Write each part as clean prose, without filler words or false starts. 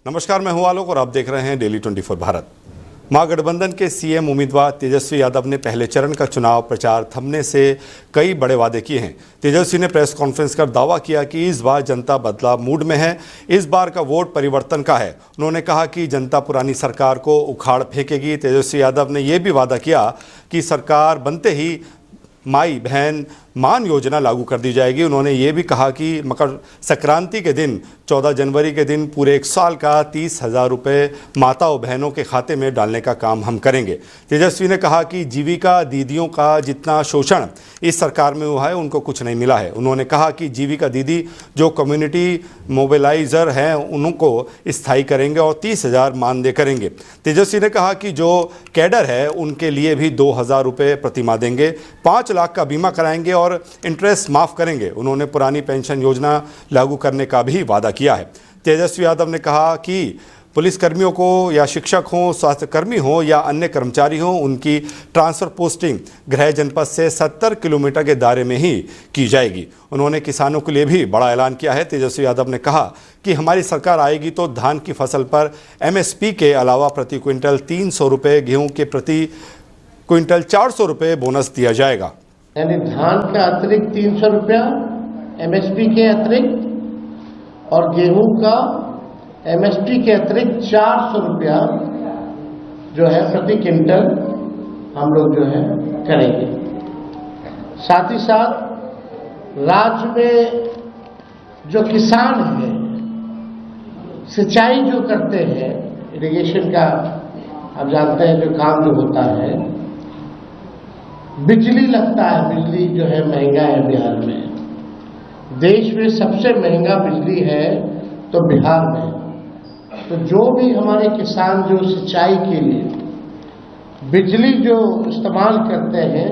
नमस्कार, मैं हूं आलोक और आप देख रहे हैं डेली 24 भारत। महागठबंधन के सीएम उम्मीदवार तेजस्वी यादव ने पहले चरण का चुनाव प्रचार थमने से कई बड़े वादे किए हैं। तेजस्वी ने प्रेस कॉन्फ्रेंस कर दावा किया कि इस बार जनता बदलाव मूड में है, इस बार का वोट परिवर्तन का है। उन्होंने कहा कि जनता पुरानी सरकार को उखाड़ फेंकेगी। तेजस्वी यादव ने यह भी वादा किया कि सरकार बनते ही माई बहन मान योजना लागू कर दी जाएगी। उन्होंने ये भी कहा कि मकर संक्रांति के दिन 14 जनवरी के दिन पूरे एक साल का 30,000 रुपये माताओं बहनों के खाते में डालने का काम हम करेंगे। तेजस्वी ने कहा कि जीविका दीदियों का जितना शोषण इस सरकार में हुआ है उनको कुछ नहीं मिला है। उन्होंने कहा कि जीविका दीदी जो कम्युनिटी मोबिलाइजर हैं उनको स्थायी करेंगे और 30,000 मानदेय करेंगे। तेजस्वी ने कहा कि जो कैडर है उनके लिए भी 2,000 रुपये प्रतिमाह देंगे, 5 लाख का बीमा कराएंगे और इंटरेस्ट माफ करेंगे। उन्होंने पुरानी पेंशन योजना लागू करने का भी वादा किया है। तेजस्वी यादव ने कहा कि पुलिसकर्मियों को या शिक्षक हों, स्वास्थ्यकर्मी हों या अन्य कर्मचारी हों, उनकी ट्रांसफर पोस्टिंग गृह जनपद से 70 किलोमीटर के दायरे में ही की जाएगी। उन्होंने किसानों के लिए भी बड़ा ऐलान किया है। तेजस्वी यादव ने कहा कि हमारी सरकार आएगी तो धान की फसल पर MSP के अलावा प्रति क्विंटल 300 रुपये, गेहूँ के प्रति क्विंटल 400 रुपये बोनस दिया जाएगा। यानी धान का अतिरिक्त 300 रुपया MSP के अतिरिक्त और गेहूं का MSP के अतिरिक्त 400 रुपया जो है प्रति क्विंटल हम लोग जो है करेंगे। साथ ही साथ राज्य में जो किसान हैं, सिंचाई जो करते हैं, इरिगेशन का आप जानते हैं जो काम जो होता है, बिजली लगता है, बिजली जो है महंगा है बिहार में। देश में सबसे महंगा बिजली है तो बिहार में। तो जो भी हमारे किसान जो सिंचाई के लिए बिजली जो इस्तेमाल करते हैं,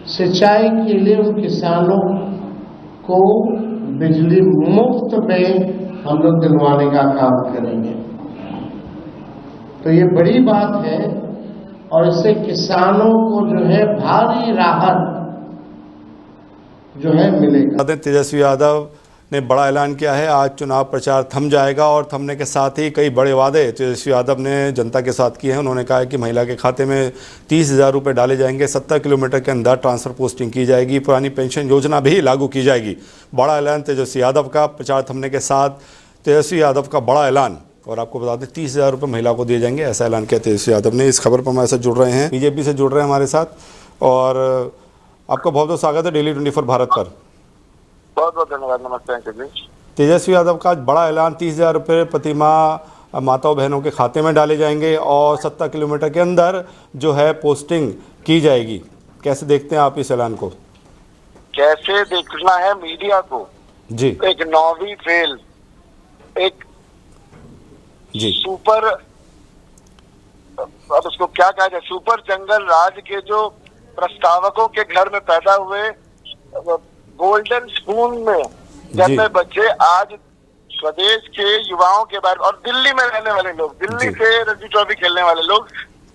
सिंचाई के लिए उन किसानों को बिजली मुफ्त में हम लोग दिलवाने का काम करेंगे। तो ये बड़ी बात है और इससे किसानों को जो है भारी राहत जो है मिलेगा। तेजस्वी यादव ने बड़ा ऐलान किया है। आज चुनाव प्रचार थम जाएगा और थमने के साथ ही कई बड़े वादे तेजस्वी यादव ने जनता के साथ किए हैं। उन्होंने कहा है कि महिला के खाते में 30,000 रुपये डाले जाएंगे, 70 किलोमीटर के अंदर ट्रांसफर पोस्टिंग की जाएगी, पुरानी पेंशन योजना भी लागू की जाएगी। बड़ा ऐलान तेजस्वी यादव का। प्रचार थमने के साथ तेजस्वी यादव का बड़ा ऐलान। और आपको बता दें 30,000 रुपये महिला को दिए जाएंगे, ऐसा ऐलान किया तेजस्वी यादव ने। इस खबर पर हमारे साथ जुड़ रहे हैं, बीजेपी से जुड़ रहे हैं हमारे साथ, और आपका बहुत बहुत स्वागत है डेली 24 भारत पर। बहुत बहुत धन्यवाद। नमस्ते जी। तेजस्वी यादव का बड़ा ऐलान, 30,000 रुपये प्रतिमाह माताओं बहनों के खाते में डाले जाएंगे और 70 किलोमीटर के अंदर जो है पोस्टिंग की जाएगी। कैसे देखते हैं आप इस ऐलान को? कैसे देखना है मीडिया को जी, एक 9वीं फेल, एक जी सुपर, अब उसको क्या कहा जाए, सुपर जंगल राज के जो प्रस्तावकों के घर में पैदा हुए गोल्डन स्पून में जन्मे बच्चे आज स्वदेश के युवाओं के बारे, और दिल्ली में रहने वाले लोग, दिल्ली से रणजी ट्रॉफी खेलने वाले लोग,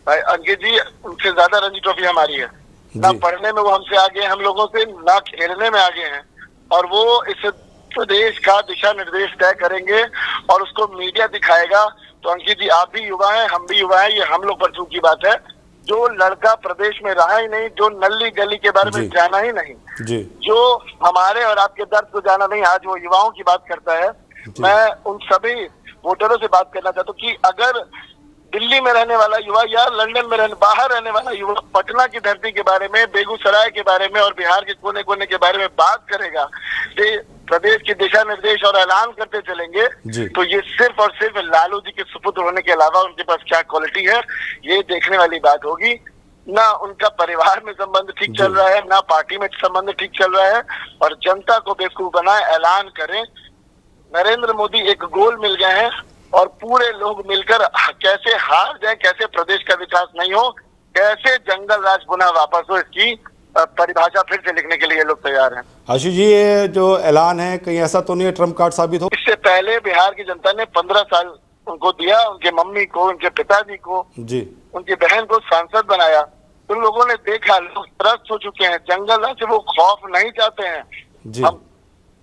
अंकित जी उनसे ज्यादा रणजी ट्रॉफी हमारी है। ना पढ़ने में वो हमसे आगे हैं हम लोगों से, ना खेलने में आगे हैं, और वो इस प्रदेश का दिशा निर्देश तय करेंगे और उसको मीडिया दिखाएगा। तो अंकित जी आप भी युवा हैं, हम भी युवा हैं, ये हम लोग पर चूक की बात है। जो लड़का प्रदेश में रहा ही नहीं, जो नली गली के बारे में जाना ही नहीं, जो हमारे और आपके दर्द को जाना नहीं, आज वो युवाओं की बात करता है। मैं उन सभी वोटरों से बात करना चाहता हूँ कि अगर दिल्ली में रहने वाला युवा या लंदन में बाहर रहने वाला युवा पटना की धरती के बारे में, बेगूसराय के बारे में और बिहार के कोने कोने के बारे में बात करेगा, प्रदेश के दिशा निर्देश और ऐलान करते चलेंगे, तो ये सिर्फ और सिर्फ लालू जी के सुपुत्र होने के अलावा उनके पास क्या क्वालिटी है ये देखने वाली बात होगी। ना उनका परिवार में संबंध ठीक चल रहा है, ना पार्टी में संबंध ठीक चल रहा है, और जनता को बेवकूफ बनाए, ऐलान करें। नरेंद्र मोदी एक गोल मिल गए हैं और पूरे लोग मिलकर कैसे हार जाए, कैसे प्रदेश का विकास नहीं हो, कैसे जंगल राज पुनः वापस हो, इसकी परिभाषा फिर से लिखने के लिए लोग तैयार हैं। आशु जी, ये जो ऐलान है कहीं ऐसा तो नहीं है ट्रम्प कार्ड साबित हो? इससे पहले बिहार की जनता ने 15 साल उनको दिया, उनके मम्मी को, उनके पिताजी को, उनकी बहन को सांसद बनाया। उन लोगों ने देखा, लोग त्रस्त हो चुके हैं, जंगल राज से वो खौफ नहीं चाहते हैं। हम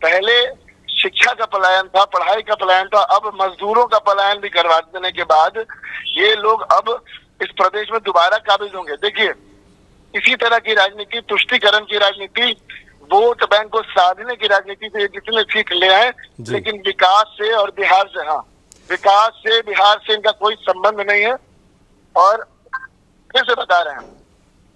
पहले शिक्षा का पलायन था, पढ़ाई का पलायन था, अब मजदूरों का पलायन भी करवा देने के बाद ये लोग अब इस प्रदेश में दोबारा काबिज होंगे। देखिए, इसी तरह की राजनीति, तुष्टीकरण की राजनीति, वोट बैंक को साधने की राजनीति से जितने सीख ले आए, लेकिन विकास से और बिहार से, हाँ, विकास से, बिहार से इनका कोई संबंध नहीं है। और फिर से बता रहे हैं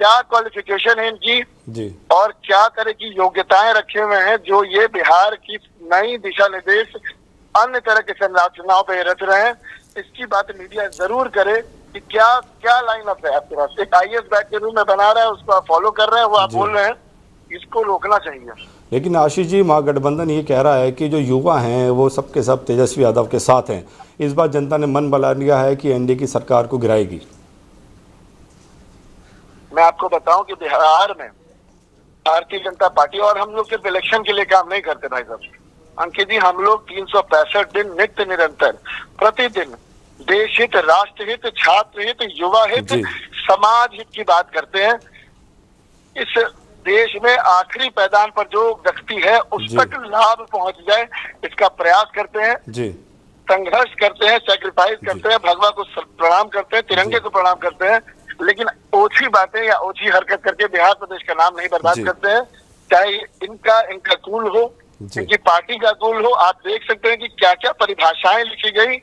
क्या क्वालिफिकेशन है इनकी जी, और क्या तरह की योग्यताएं रखे हुए हैं, जो ये बिहार की नई दिशा निर्देश अन्य तरह के संरचनाओं पे रच रहे हैं। इसकी बात मीडिया जरूर करे कि क्या क्या लाइन अप है आपके पास। एक आईएएस बैच के रूप में बना रहा है, उसको आप फॉलो कर रहे हैं, वो आप बोल रहे हैं, इसको रोकना चाहिए। लेकिन आशीष जी, महागठबंधन ये कह रहा है कि जो युवा हैं वो सबके सब तेजस्वी यादव के साथ हैं। इस बार जनता ने मन बना लिया है कि एनडीए की सरकार को गिराएगी। मैं आपको बताऊं कि बिहार में भारतीय जनता पार्टी, और हम लोग सिर्फ इलेक्शन के लिए काम नहीं करते भाई साहब, अंकित जी, हम लोग 365 दिन नित्य निरंतर प्रतिदिन देश हित, राष्ट्र हित, छात्र हित, युवा हित, समाज हित की बात करते हैं। इस देश में आखिरी पैदान पर जो व्यक्ति है उस तक लाभ पहुंच जाए, इसका प्रयास करते हैं जी, संघर्ष करते हैं, सैक्रिफाइस करते हैं, भगवा को प्रणाम करते हैं, तिरंगे को प्रणाम करते हैं, लेकिन ओछी बातें या ओछी हरकत करके बिहार प्रदेश का नाम नहीं बर्बाद करते हैं। चाहे इनका कूल हो, इनकी पार्टी का कूल हो। आप देख सकते हैं कि क्या क्या परिभाषाएं लिखी गई।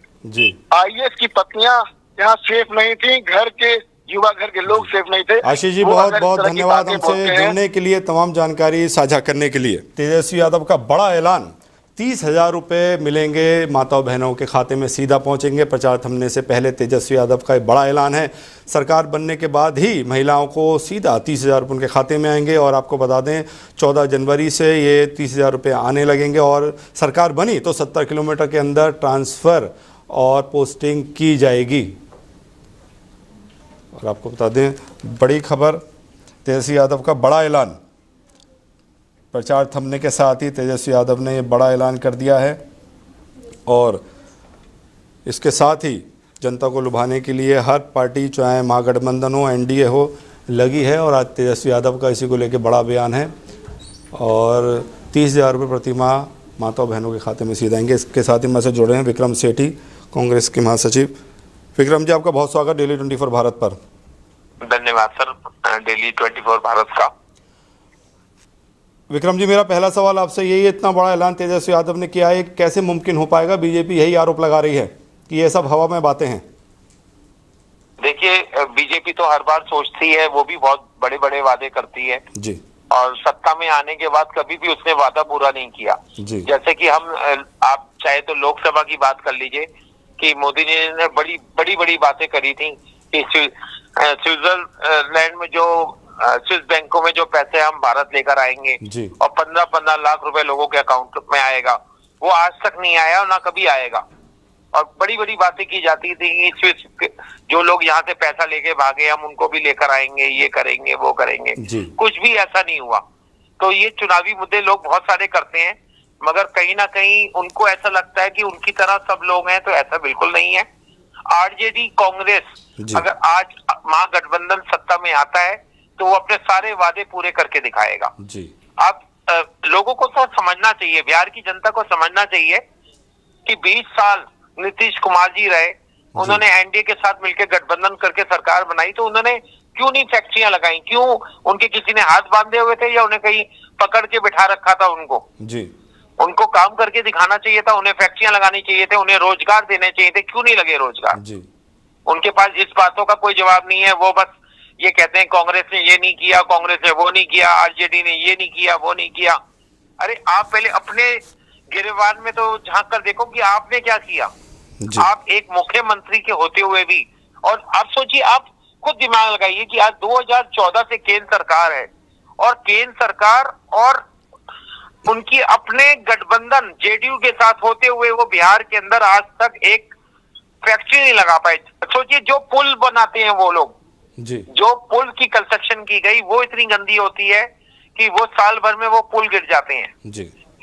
आईएएस की पत्नियां यहाँ सेफ नहीं थी, घर के युवा, घर के लोग सेफ नहीं थे। आशीष जी, बहुत बहुत धन्यवाद हमसे जुड़ने के लिए, तमाम जानकारी साझा करने के लिए। तेजस्वी यादव का बड़ा ऐलान, 30,000 रुपये मिलेंगे माताओं बहनों के खाते में, सीधा पहुंचेंगे। प्रचार थमने से पहले तेजस्वी यादव का एक बड़ा ऐलान है। सरकार बनने के बाद ही महिलाओं को सीधा 30,000 रुपये उनके खाते में आएंगे। और आपको बता दें 14 जनवरी से ये 30,000 रुपये आने लगेंगे। और सरकार बनी तो 70 किलोमीटर के अंदर ट्रांसफ़र और पोस्टिंग की जाएगी। और आपको बता दें बड़ी खबर, तेजस्वी यादव का बड़ा ऐलान। प्रचार थमने के साथ ही तेजस्वी यादव ने ये बड़ा ऐलान कर दिया है। और इसके साथ ही जनता को लुभाने के लिए हर पार्टी, चाहे महागठबंधन हो, एनडीए हो, लगी है। और आज तेजस्वी यादव का इसी को लेकर बड़ा बयान है। और 30,000 रुपये प्रति माह माताओं बहनों के खाते में सीधा आएंगे। इसके साथ ही मैं से जुड़े हैं विक्रम सेठी, कांग्रेस के महासचिव। विक्रम जी, आपका बहुत स्वागत डेली 24 भारत पर। धन्यवाद सर, डेली 24 भारत का। विक्रम जी, मेरा पहला सवाल आपसे यही है, इतना बड़ा ऐलान तेजस्वी यादव ने किया है, कैसे मुमकिन हो पाएगा? बीजेपी यही आरोप लगा रही है कि ये सब हवा में बातें हैं। देखिए, बीजेपी तो हर बार सोचती है, वो भी बहुत बड़े बड़े वादे करती है जी, और सत्ता में आने के बाद कभी भी उसने वादा पूरा नहीं किया जी। जैसे कि आप चाहे तो लोकसभा की बात कर लीजिए कि मोदी जी ने बड़ी बड़ी बातें करी थी कि स्विट्जरलैंड में जो स्विस बैंकों में जो पैसे हम भारत लेकर आएंगे और 15-15 लाख रुपए लोगों के अकाउंट में आएगा, वो आज तक नहीं आया और ना कभी आएगा। और बड़ी बड़ी बातें की जाती थी कि स्विस जो लोग यहाँ से पैसा लेके भागे, हम उनको भी लेकर आएंगे, ये करेंगे, वो करेंगे। कुछ भी ऐसा नहीं हुआ। तो ये चुनावी मुद्दे लोग बहुत सारे करते हैं, मगर कहीं ना कहीं उनको ऐसा लगता है कि उनकी तरह सब लोग हैं, तो ऐसा बिल्कुल नहीं है। आरजेडी कांग्रेस अगर आज महागठबंधन सत्ता में आता है तो वो अपने सारे वादे पूरे करके दिखाएगा। अब लोगों को तो समझना चाहिए, बिहार की जनता को समझना चाहिए कि 20 साल नीतीश कुमार जी रहे, उन्होंने एनडीए के साथ मिलकर गठबंधन करके सरकार बनाई, तो उन्होंने क्यों नहीं फैक्ट्रियां लगाई? क्यों उनके किसी ने हाथ बांधे हुए थे या उन्हें कहीं पकड़ के बिठा रखा था? उनको काम करके दिखाना चाहिए था, उन्हें फैक्ट्रियां लगानी चाहिए थे, उन्हें रोजगार देने चाहिए थे। क्यों नहीं लगे रोजगार? उनके पास इस बातों का कोई जवाब नहीं है। वो बस ये कहते हैं कांग्रेस ने ये नहीं किया, कांग्रेस ने वो नहीं किया, आरजेडी ने ये नहीं किया, वो नहीं किया। अरे आप पहले अपने गिरबान में तो झांक कर देखो कि आपने क्या किया। आप एक मुख्यमंत्री के होते हुए भी, और आप सोचिए, आप खुद दिमाग लगाइए कि आज 2014 से केंद्र सरकार है और केंद्र सरकार और उनकी अपने गठबंधन जेडीयू के साथ होते हुए वो बिहार के अंदर आज तक एक फैक्ट्री नहीं लगा पाए। सोचिए, जो पुल बनाते हैं वो लोग, जो पुल की कंस्ट्रक्शन की गई वो इतनी गंदी होती है कि वो साल भर में वो पुल गिर जाते हैं।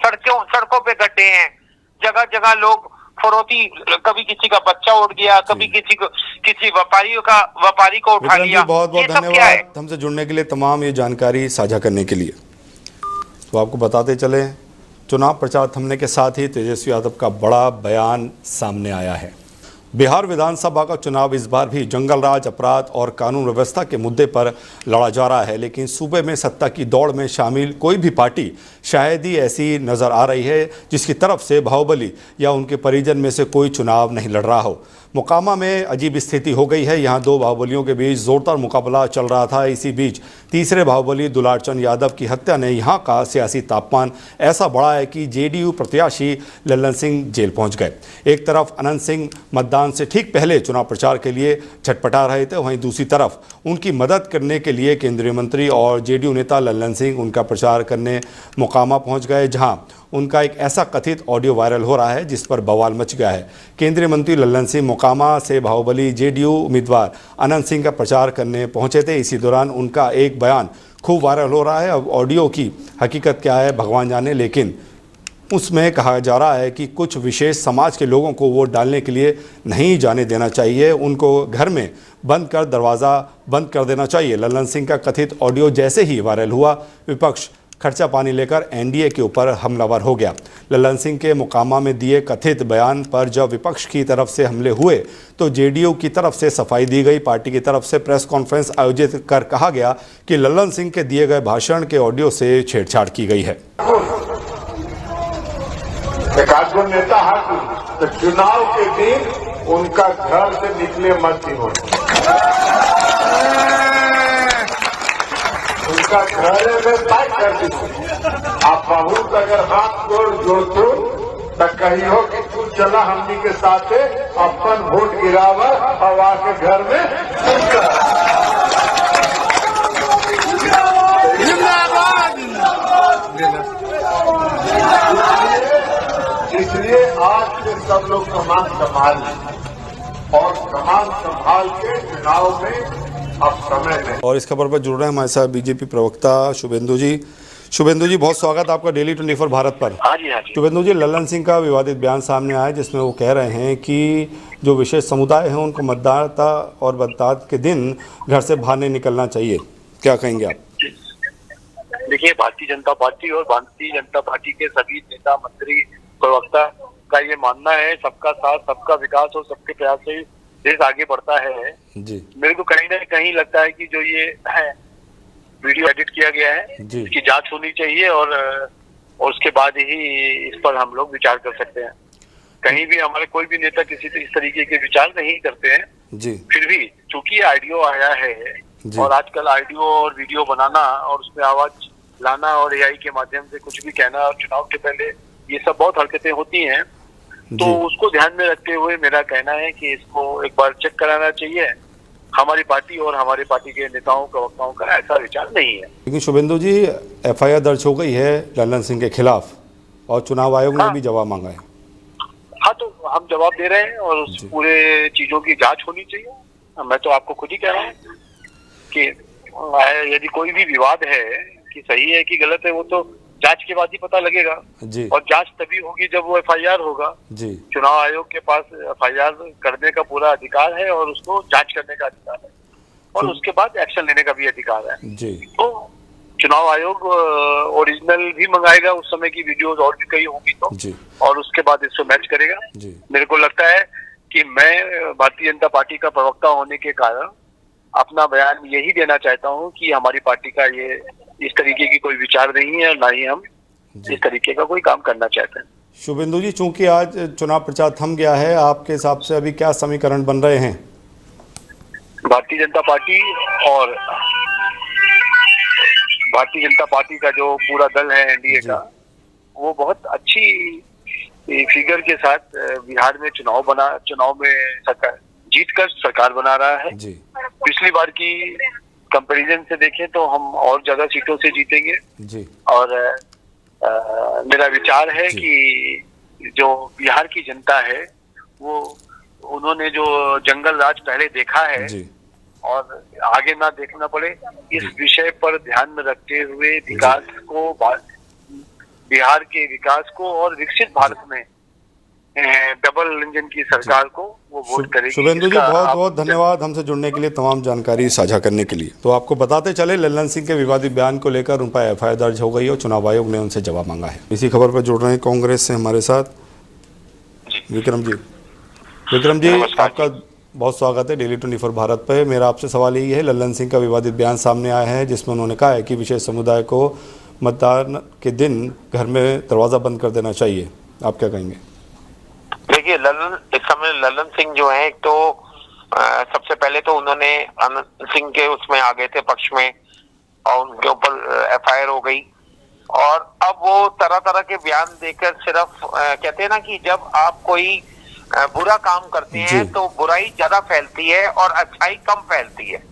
सड़कों पे गड्ढे हैं, जगह जगह लोग फरोती, कभी किसी का बच्चा उड़ गया, कभी किसी व्यापारी को उठा लिया। बहुत बहुत धन्यवाद हमसे जुड़ने के लिए, तमाम ये जानकारी साझा करने के लिए। तो आपको बताते चले चुनाव प्रचार थमने के साथ ही तेजस्वी यादव का बड़ा बयान सामने आया है। बिहार विधानसभा का चुनाव इस बार भी जंगल राज, अपराध और कानून व्यवस्था के मुद्दे पर लड़ा जा रहा है, लेकिन सूबे में सत्ता की दौड़ में शामिल कोई भी पार्टी शायद ही ऐसी नजर आ रही है जिसकी तरफ से बाहुबली या उनके परिजन में से कोई चुनाव नहीं लड़ रहा हो। मोकामा में अजीब स्थिति हो गई है। यहाँ दो बाहुबलियों के बीच जोरदार मुकाबला चल रहा था। इसी बीच तीसरे बाहुबली दुलारचंद यादव की हत्या ने यहाँ का सियासी तापमान ऐसा बढ़ा है कि जेडीयू प्रत्याशी लल्लन सिंह जेल पहुँच गए। एक तरफ अनंत सिंह मतदान से ठीक पहले चुनाव प्रचार के लिए छटपटा रहे थे, वहीं दूसरी तरफ उनकी मदद करने के लिए केंद्रीय मंत्री और जेडीयू नेता लल्लन सिंह उनका प्रचार करने मोकामा पहुँच गए, जहाँ उनका एक ऐसा कथित ऑडियो वायरल हो रहा है जिस पर बवाल मच गया है। केंद्रीय मंत्री लल्लन सिंह मोकामा से बाहुबली जेडीयू उम्मीदवार अनंत सिंह का प्रचार करने पहुंचे थे। इसी दौरान उनका एक बयान खूब वायरल हो रहा है। अब ऑडियो की हकीकत क्या है भगवान जाने, लेकिन उसमें कहा जा रहा है कि कुछ विशेष समाज के लोगों को वोट डालने के लिए नहीं जाने देना चाहिए, उनको घर में बंद कर दरवाज़ा बंद कर देना चाहिए। लल्लन सिंह का कथित ऑडियो जैसे ही वायरल हुआ, विपक्ष खर्चा पानी लेकर एनडीए के ऊपर हमलावर हो गया। लल्लन सिंह के मोकामा में दिए कथित बयान पर जब विपक्ष की तरफ से हमले हुए तो जेडीयू की तरफ से सफाई दी गई। पार्टी की तरफ से प्रेस कॉन्फ्रेंस आयोजित कर कहा गया कि लल्लन सिंह के दिए गए भाषण के ऑडियो से छेड़छाड़ की गई है। नेता तो चुनाव के दिन उनका घर से निकले मत ही उनका घर में तय कर दीजिए। आप बहुत अगर हाथ जोड़ो तो कही हो कि तू चला हमनी के साथ अपन वोट गिरावा और आके घर में इसलिए आज से सब लोग कमान संभाल और कमान संभाल के चुनाव में अब समय नहीं। और इस खबर पर जुड़ रहे हैं हमारे साथ बीजेपी प्रवक्ता शुभेंदु जी। शुभेंदु जी, बहुत स्वागत आपका डेली 24 भारत पर। हाँ जी, हाँ जी। शुभेंदु जी, लल्लन सिंह का विवादित बयान सामने आया जिसमें वो कह रहे हैं कि जो विशेष समुदाय है उनको मतदाता और मतदान के दिन घर से बाहर नहीं निकलना चाहिए, क्या कहेंगे आप? देखिए, भारतीय जनता पार्टी और भारतीय जनता पार्टी के सभी नेता, मंत्री, प्रवक्ता का ये मानना है सबका साथ, सबका विकास और सबके प्रयास से देश आगे बढ़ता है जी। मेरे को कहीं ना कहीं लगता है कि जो ये वीडियो एडिट किया गया है इसकी जांच होनी चाहिए और उसके बाद ही इस पर हम लोग विचार कर सकते हैं। कहीं भी हमारे कोई भी नेता किसी इस तरीके के विचार नहीं करते हैं जी। फिर भी चूंकि ऑडियो आया है और आजकल ऑडियो और वीडियो बनाना और उसमें आवाज लाना और एआई के माध्यम से कुछ भी कहना और चुनाव के पहले ये सब बहुत हरकतें होती हैं, तो उसको ध्यान में रखते हुए मेरा कहना है कि इसको एक बार चेक कराना चाहिए। हमारी पार्टी और हमारी पार्टी के नेताओं प्रवक्ताओं का ऐसा विचार नहीं है। लेकिन शुभेंदु जी, एफआईआर दर्ज हो गई है लल्लन सिंह के खिलाफ और चुनाव आयोग ने भी जवाब मांगा है। हाँ, तो हम जवाब दे रहे हैं और उस पूरे चीजों की जांच होनी चाहिए। मैं तो आपको खुद ही कह रहा हूँ कि यदि कोई भी विवाद है कि सही है कि गलत है, वो तो जांच के बाद ही पता लगेगा जी। और जांच तभी होगी जब वो एफआईआर होगा जी। चुनाव आयोग के पास एफआईआर करने का पूरा अधिकार है और उसको जांच करने का अधिकार है और उसके बाद एक्शन लेने का भी अधिकार है जी। तो चुनाव आयोग ओरिजिनल भी मंगाएगा उस समय की वीडियोस और भी कई होंगी तो जी। और उसके बाद इसको मैच करेगा जी। मेरे को लगता है कि मैं भारतीय जनता पार्टी का प्रवक्ता होने के कारण अपना बयान यही देना चाहता हूँ कि हमारी पार्टी का ये इस तरीके की कोई विचार नहीं है, ना ही हम इस तरीके का कोई काम करना चाहते हैं। शुभेंदु जी, चूंकि आज चुनाव प्रचार थम गया है, आपके हिसाब से अभी क्या समीकरण बन रहे हैं? भारतीय जनता पार्टी और भारतीय जनता पार्टी का जो पूरा दल है एनडीए का, वो बहुत अच्छी फिगर के साथ बिहार में चुनाव में सरकार जीतकर सरकार बना रहा है जी। पिछली बार की कंपैरिजन से देखें तो हम और ज्यादा सीटों से जीतेंगे जी। और मेरा विचार है कि जो बिहार की जनता है वो उन्होंने जो जंगल राज पहले देखा है जी। और आगे ना देखना पड़े इस विषय पर ध्यान में रखते हुए विकास को, बिहार के विकास को और विकसित भारत में डबल इंजन की सरकार को वो वोट करेगी। शुभेंदु जी, इसका बहुत आप- बहुत धन्यवाद हमसे जुड़ने के लिए, तमाम जानकारी साझा करने के लिए। तो आपको बताते चले, लल्लन सिंह के विवादित बयान को लेकर उन पर एफआईआर दर्ज हो गई और चुनाव आयोग ने उनसे जवाब मांगा है। इसी खबर पर जुड़ रहे हैं कांग्रेस से हमारे साथ विक्रम जी। विक्रम जी, आपका बहुत स्वागत है डेली 24 भारत पे। मेरा आपसे सवाल यही है, लल्लन सिंह का विवादित बयान सामने आया है जिसमें उन्होंने कहा है कि विशेष समुदाय को मतदान के दिन घर में दरवाजा बंद कर देना चाहिए। आप क्या कहेंगे? देखिए, इस समय लल्लन सिंह जो है, एक तो सबसे पहले तो उन्होंने अनंत सिंह के उसमें आ गए थे पक्ष में और उनके ऊपर एफआईआर हो गई। और अब वो तरह तरह के बयान देकर सिर्फ कहते हैं ना कि जब आप कोई बुरा काम करते हैं तो बुराई ज्यादा फैलती है और अच्छाई कम फैलती है।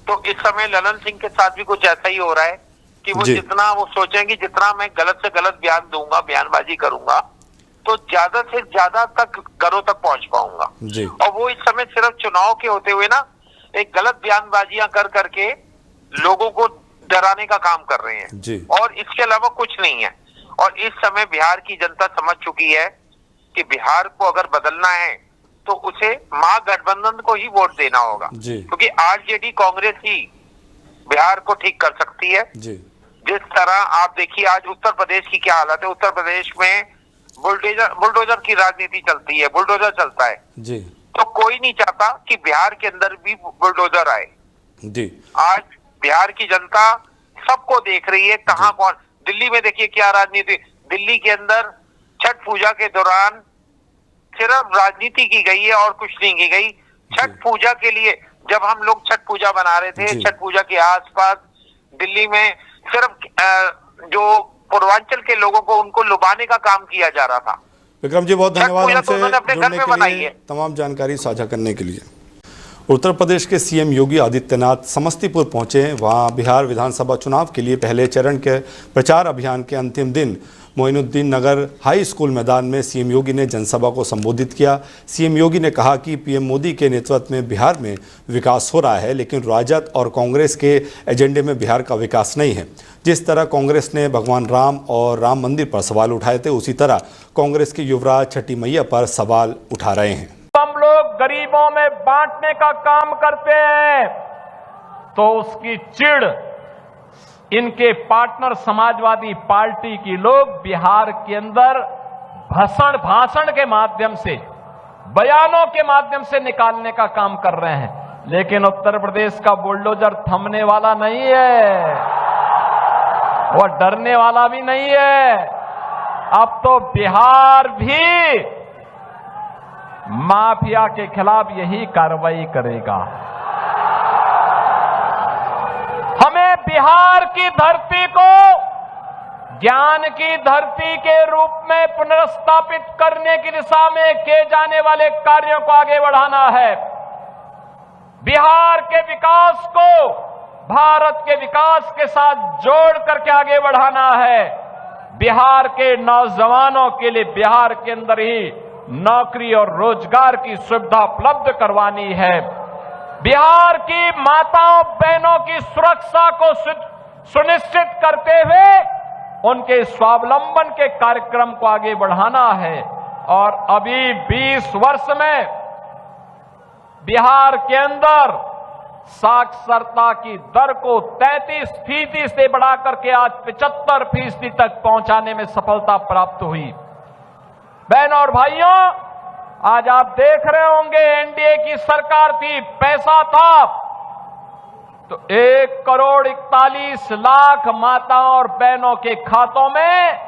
तो इस समय लल्लन सिंह के साथ भी कुछ ऐसा ही हो रहा है कि वो जितना वो सोचेंगे जितना मैं गलत से गलत बयान दूंगा, बयानबाजी करूंगा, तो ज्यादा से ज्यादा तक घरों तक पहुंच पाऊंगा। और वो इस समय सिर्फ चुनाव के होते हुए ना एक गलत बयानबाजियां कर करके लोगों को डराने का काम कर रहे हैं और इसके अलावा कुछ नहीं है। और इस समय बिहार की जनता समझ चुकी है कि बिहार को अगर बदलना है तो उसे महागठबंधन को ही वोट देना होगा, क्योंकि आरजेडी कांग्रेस ही बिहार को ठीक कर सकती है। जिस तरह आप देखिए आज उत्तर प्रदेश की क्या हालत है। उत्तर प्रदेश में बुलडोजर की राजनीति चलती है, बुलडोजर चलता है तो कोई नहीं चाहता कि बिहार के अंदर भी बुलडोजर आए। आज बिहार की जनता सबको देख रही है, कहाँ कौन। दिल्ली में देखिए क्या राजनीति, दिल्ली के अंदर छठ पूजा के दौरान सिर्फ राजनीति की गई है और कुछ नहीं की गई। छठ पूजा के लिए जब हम लोग छठ पूजा बना रहे थे, छठ पूजा के आसपास दिल्ली में सिर्फ जो पूर्वांचल के लोगों को उनको लुभाने का काम किया जा रहा था। विक्रम जी, बहुत धन्यवाद हमसे जुड़ने के लिए, है तमाम जानकारी साझा करने के लिए। उत्तर प्रदेश के सीएम योगी आदित्यनाथ समस्तीपुर पहुंचे। वहां बिहार विधानसभा चुनाव के लिए पहले चरण के प्रचार अभियान के अंतिम दिन मोइनुद्दीन नगर हाई स्कूल मैदान में सीएम योगी ने जनसभा को संबोधित किया। सीएम योगी ने कहा कि पीएम मोदी के नेतृत्व में बिहार में विकास हो रहा है, लेकिन राजद और कांग्रेस के एजेंडे में बिहार का विकास नहीं है। जिस तरह कांग्रेस ने भगवान राम और राम मंदिर पर सवाल उठाए थे, उसी तरह कांग्रेस के युवराज छठी मैया पर सवाल उठा रहे हैं। हम लोग गरीबों में बांटने का काम करते हैं तो उसकी चिढ़ इनके पार्टनर समाजवादी पार्टी की लोग बिहार के अंदर भाषण के माध्यम से, बयानों के माध्यम से निकालने का काम कर रहे हैं। लेकिन उत्तर प्रदेश का बुलडोजर थमने वाला नहीं है, वो डरने वाला भी नहीं है। अब तो बिहार भी माफिया के खिलाफ यही कार्रवाई करेगा। हमें बिहार की धरती को ज्ञान की धरती के रूप में पुनर्स्थापित करने की दिशा में किए जाने वाले कार्यों को आगे बढ़ाना है। बिहार के विकास को भारत के विकास के साथ जोड़ करके आगे बढ़ाना है। बिहार के नौजवानों के लिए बिहार के अंदर ही नौकरी और रोजगार की सुविधा उपलब्ध करवानी है। बिहार की माताओं बहनों की सुरक्षा को सुनिश्चित करते हुए उनके स्वावलंबन के कार्यक्रम को आगे बढ़ाना है। और अभी 20 वर्ष में बिहार के अंदर साक्षरता की दर को 33% से बढ़ाकर के आज 75% तक पहुंचाने में सफलता प्राप्त हुई। बहनों और भाइयों, आज आप देख रहे होंगे एनडीए की सरकार थी, पैसा था तो 1,41,00,000 माताओं और बहनों के खातों में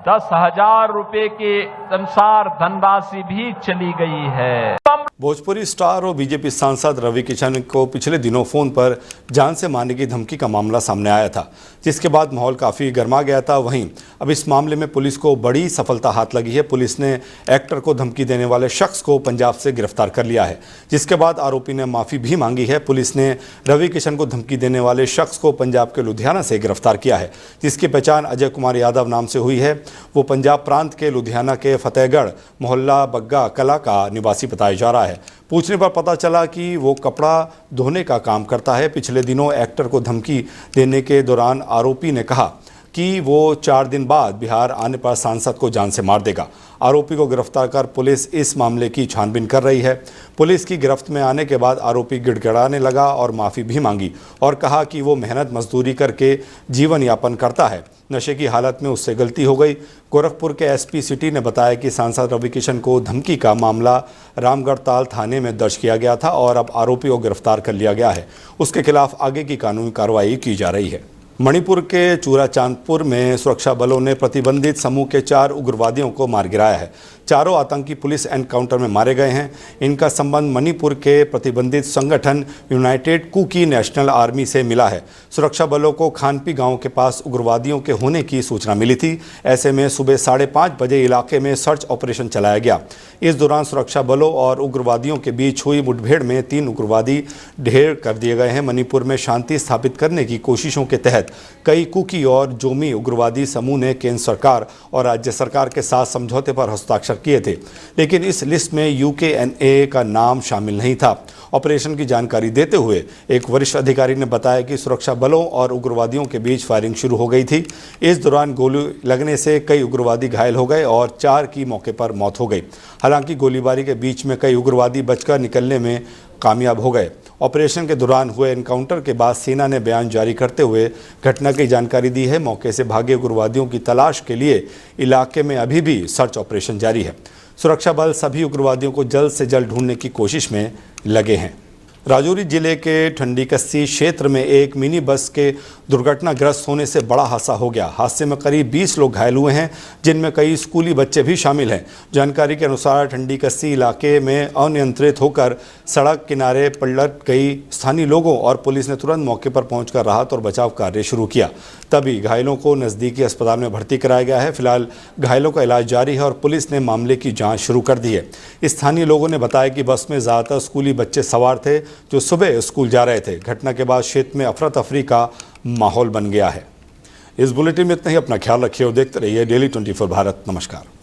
10,000 रुपए के अनुसार धनराशि भी चली गई है। भोजपुरी स्टार और बीजेपी सांसद रवि किशन को पिछले दिनों फोन पर जान से मारने की धमकी का मामला सामने आया था, जिसके बाद माहौल काफ़ी गर्मा गया था। वहीं अब इस मामले में पुलिस को बड़ी सफलता हाथ लगी है। पुलिस ने एक्टर को धमकी देने वाले शख्स को पंजाब से गिरफ्तार कर लिया है, जिसके बाद आरोपी ने माफ़ी भी मांगी है। पुलिस ने रवि किशन को धमकी देने वाले शख्स को पंजाब के लुधियाना से गिरफ्तार किया है, जिसकी पहचान अजय कुमार यादव नाम से हुई है। वो पंजाब प्रांत के लुधियाना के फतेहगढ़ मोहल्ला बग्गा कला का निवासी बताया जा रहा है। पूछने पर पता चला कि वो कपड़ा धोने का काम करता है। पिछले दिनों एक्टर को धमकी देने के दौरान आरोपी ने कहा कि वो 4 दिन बाद बिहार आने पर सांसद को जान से मार देगा। आरोपी को गिरफ्तार कर पुलिस इस मामले की छानबीन कर रही है। पुलिस की गिरफ्त में आने के बाद आरोपी गिड़गिड़ाने लगा और माफ़ी भी मांगी और कहा कि वो मेहनत मजदूरी करके जीवन यापन करता है, नशे की हालत में उससे गलती हो गई। गोरखपुर के एसपी सिटी ने बताया कि सांसद रवि किशन को धमकी का मामला रामगढ़ ताल थाने में दर्ज किया गया था और अब आरोपी को गिरफ्तार कर लिया गया है। उसके खिलाफ आगे की कानूनी कार्रवाई की जा रही है। मणिपुर के चूराचांदपुर में सुरक्षा बलों ने प्रतिबंधित समूह के 4 उग्रवादियों को मार गिराया है। चारों आतंकी पुलिस एनकाउंटर में मारे गए हैं। इनका संबंध मणिपुर के प्रतिबंधित संगठन यूनाइटेड कुकी नेशनल आर्मी से मिला है। सुरक्षा बलों को खानपी गांव के पास उग्रवादियों के होने की सूचना मिली थी। ऐसे में सुबह 5:30 बजे इलाके में सर्च ऑपरेशन चलाया गया। इस दौरान सुरक्षा बलों और उग्रवादियों के बीच हुई मुठभेड़ में 3 उग्रवादी ढेर कर दिए गए हैं। मणिपुर में शांति स्थापित करने की कोशिशों के तहत कई कुकी और जोमी उग्रवादी समूह ने केंद्र सरकार और राज्य सरकार के साथ समझौते पर हस्ताक्षर किए थे, लेकिन इस लिस्ट में यूकेएनए का नाम शामिल नहीं था। ऑपरेशन की जानकारी देते हुए एक वरिष्ठ अधिकारी ने बताया कि सुरक्षा बलों और उग्रवादियों के बीच फायरिंग शुरू हो गई थी। इस दौरान गोली लगने से कई उग्रवादी घायल हो गए और 4 की मौके पर मौत हो गई। हालांकि गोलीबारी के बीच में कई उग्रवादी बचकर निकलने में कामयाब हो गए। ऑपरेशन के दौरान हुए एनकाउंटर के बाद सेना ने बयान जारी करते हुए घटना की जानकारी दी है। मौके से भागे उग्रवादियों की तलाश के लिए इलाके में अभी भी सर्च ऑपरेशन जारी है। सुरक्षा बल सभी उग्रवादियों को जल्द से जल्द ढूंढने की कोशिश में लगे हैं। राजौरी जिले के ठंडीकस्सी क्षेत्र में एक मिनी बस के दुर्घटनाग्रस्त होने से बड़ा हादसा हो गया। हादसे में करीब 20 लोग घायल हुए हैं, जिनमें कई स्कूली बच्चे भी शामिल हैं। जानकारी के अनुसार ठंडीकस्सी इलाके में अनियंत्रित होकर सड़क किनारे पलट गई। स्थानीय लोगों और पुलिस ने तुरंत मौके पर पहुंचकर राहत और बचाव कार्य शुरू किया। तभी घायलों को नज़दीकी अस्पताल में भर्ती कराया गया है। फिलहाल घायलों का इलाज जारी है और पुलिस ने मामले की जाँच शुरू कर दी है। स्थानीय लोगों ने बताया कि बस में ज़्यादातर स्कूली बच्चे सवार थे जो सुबह स्कूल जा रहे थे। घटना के बाद क्षेत्र में अफरा तफरी का माहौल बन गया है। इस बुलेटिन में इतना ही। अपना ख्याल रखिए और देखते रहिए डेली 24 भारत। नमस्कार।